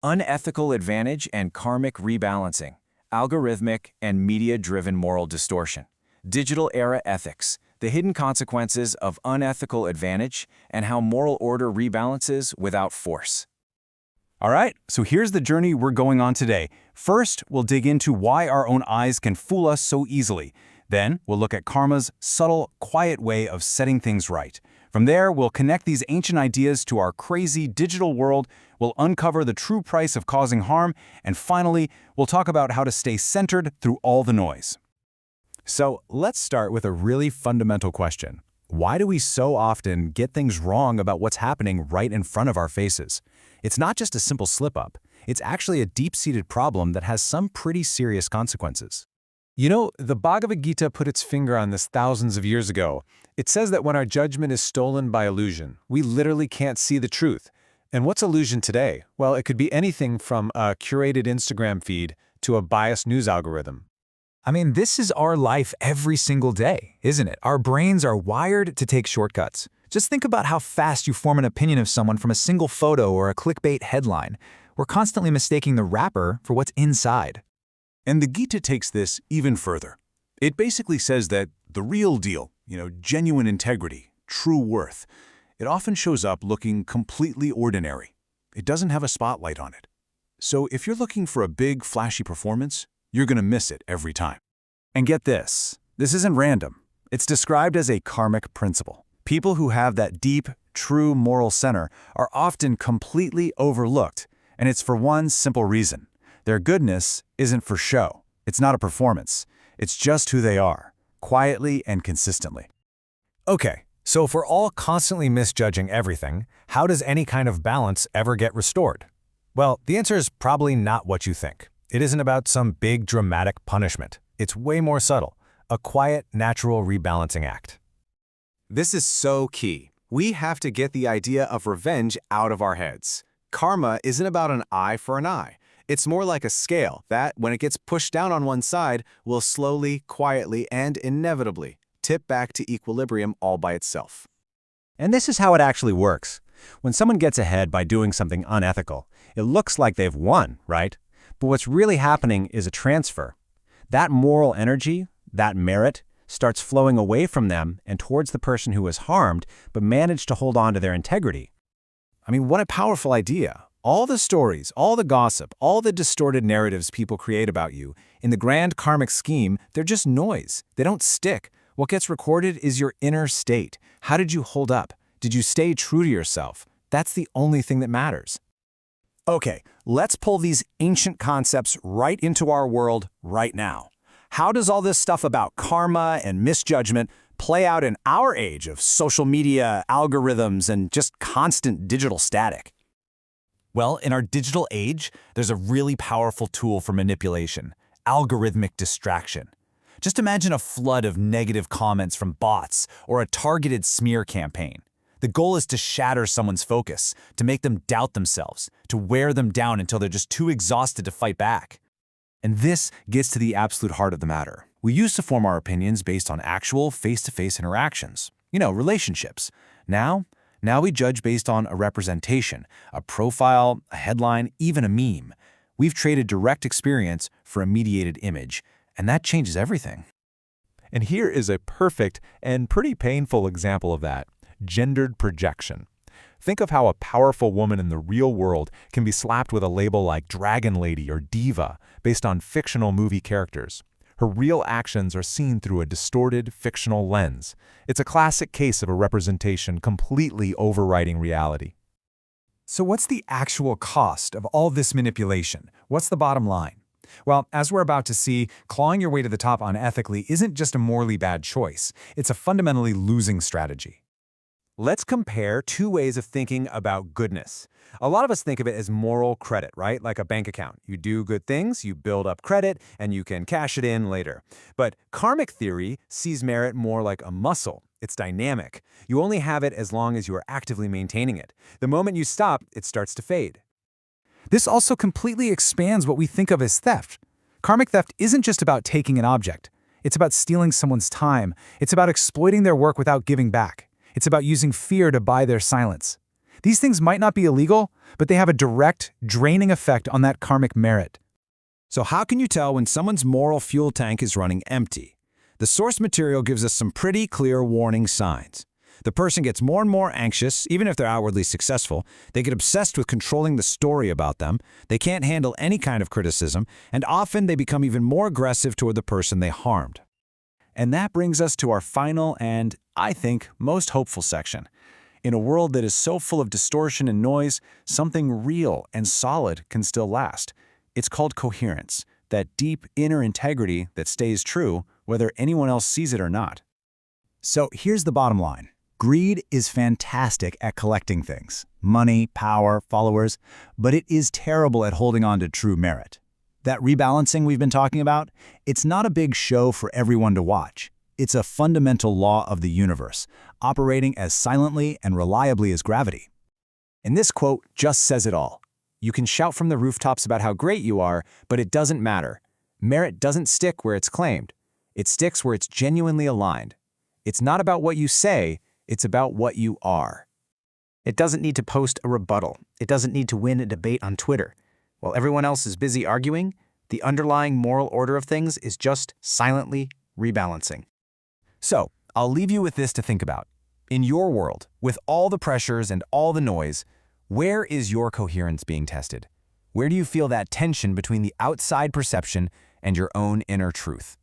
Unethical advantage and karmic rebalancing, algorithmic and media-driven moral distortion, digital era ethics, the hidden consequences of unethical advantage, and how moral order rebalances without force. All right, so here's the journey we're going on today. First, we'll dig into why our own eyes can fool us so easily. Then, we'll look at karma's subtle, quiet way of setting things right. From there, we'll connect these ancient ideas to our crazy digital world, we'll uncover the true price of causing harm, and finally, we'll talk about how to stay centered through all the noise. So, let's start with a really fundamental question. Why do we so often get things wrong about what's happening right in front of our faces? It's not just a simple slip-up. It's actually a deep-seated problem that has some pretty serious consequences. You know, the Bhagavad Gita put its finger on this thousands of years ago. It says that when our judgment is stolen by illusion, we literally can't see the truth. And what's illusion today? Well, it could be anything from a curated Instagram feed to a biased news algorithm. I mean, this is our life every single day, isn't it? Our brains are wired to take shortcuts. Just think about how fast you form an opinion of someone from a single photo or a clickbait headline. We're constantly mistaking the wrapper for what's inside. And the Gita takes this even further. It basically says that the real deal, genuine integrity, true worth, it often shows up looking completely ordinary. It doesn't have a spotlight on it. So if you're looking for a big, flashy performance, you're going to miss it every time. And get this isn't random. It's described as a karmic principle. People who have that deep, true moral center are often completely overlooked, and it's for one simple reason. Their goodness isn't for show. It's not a performance. It's just who they are, quietly and consistently. Okay, so if we're all constantly misjudging everything, how does any kind of balance ever get restored? Well, the answer is probably not what you think. It isn't about some big dramatic punishment. It's way more subtle, a quiet, natural rebalancing act. This is so key. We have to get the idea of revenge out of our heads. Karma isn't about an eye for an eye. It's more like a scale that, when it gets pushed down on one side, will slowly, quietly, and inevitably tip back to equilibrium all by itself. And this is how it actually works. When someone gets ahead by doing something unethical, it looks like they've won, right? But what's really happening is a transfer. That moral energy, that merit, starts flowing away from them and towards the person who was harmed but managed to hold on to their integrity. I mean, what a powerful idea. All the stories, all the gossip, all the distorted narratives people create about you, in the grand karmic scheme, they're just noise. They don't stick. What gets recorded is your inner state. How did you hold up? Did you stay true to yourself? That's the only thing that matters. Okay, let's pull these ancient concepts right into our world right now. How does all this stuff about karma and misjudgment play out in our age of social media, algorithms, and just constant digital static? Well, in our digital age, there's a really powerful tool for manipulation: algorithmic distraction. Just imagine a flood of negative comments from bots or a targeted smear campaign. The goal is to shatter someone's focus, to make them doubt themselves, to wear them down until they're just too exhausted to fight back. And this gets to the absolute heart of the matter. We used to form our opinions based on actual face-to-face interactions, relationships. Now we judge based on a representation, a profile, a headline, even a meme. We've traded direct experience for a mediated image, and that changes everything. And here is a perfect and pretty painful example of that: gendered projection. Think of how a powerful woman in the real world can be slapped with a label like Dragon Lady or Diva based on fictional movie characters. Her real actions are seen through a distorted, fictional lens. It's a classic case of a representation completely overriding reality. So what's the actual cost of all this manipulation? What's the bottom line? Well, as we're about to see, clawing your way to the top unethically isn't just a morally bad choice. It's a fundamentally losing strategy. Let's compare two ways of thinking about goodness. A lot of us think of it as moral credit, right? Like a bank account. You do good things, you build up credit, and you can cash it in later. But karmic theory sees merit more like a muscle. It's dynamic. You only have it as long as you are actively maintaining it. The moment you stop, it starts to fade. This also completely expands what we think of as theft. Karmic theft isn't just about taking an object. It's about stealing someone's time. It's about exploiting their work without giving back. It's about using fear to buy their silence. These things might not be illegal, but they have a direct, draining effect on that karmic merit. So how can you tell when someone's moral fuel tank is running empty? The source material gives us some pretty clear warning signs. The person gets more and more anxious, even if they're outwardly successful. They get obsessed with controlling the story about them. They can't handle any kind of criticism, and often they become even more aggressive toward the person they harmed. And that brings us to our final and, I think, most hopeful section. In a world that is so full of distortion and noise, something real and solid can still last. It's called coherence, that deep inner integrity that stays true whether anyone else sees it or not. So here's the bottom line. Greed is fantastic at collecting things, money, power, followers, but it is terrible at holding on to true merit. That rebalancing we've been talking about, it's not a big show for everyone to watch. It's a fundamental law of the universe, operating as silently and reliably as gravity. And this quote just says it all. You can shout from the rooftops about how great you are, but it doesn't matter. Merit doesn't stick where it's claimed. It sticks where it's genuinely aligned. It's not about what you say, it's about what you are. It doesn't need to post a rebuttal. It doesn't need to win a debate on Twitter. While everyone else is busy arguing, the underlying moral order of things is just silently rebalancing. So, I'll leave you with this to think about. In your world, with all the pressures and all the noise, where is your coherence being tested? Where do you feel that tension between the outside perception and your own inner truth?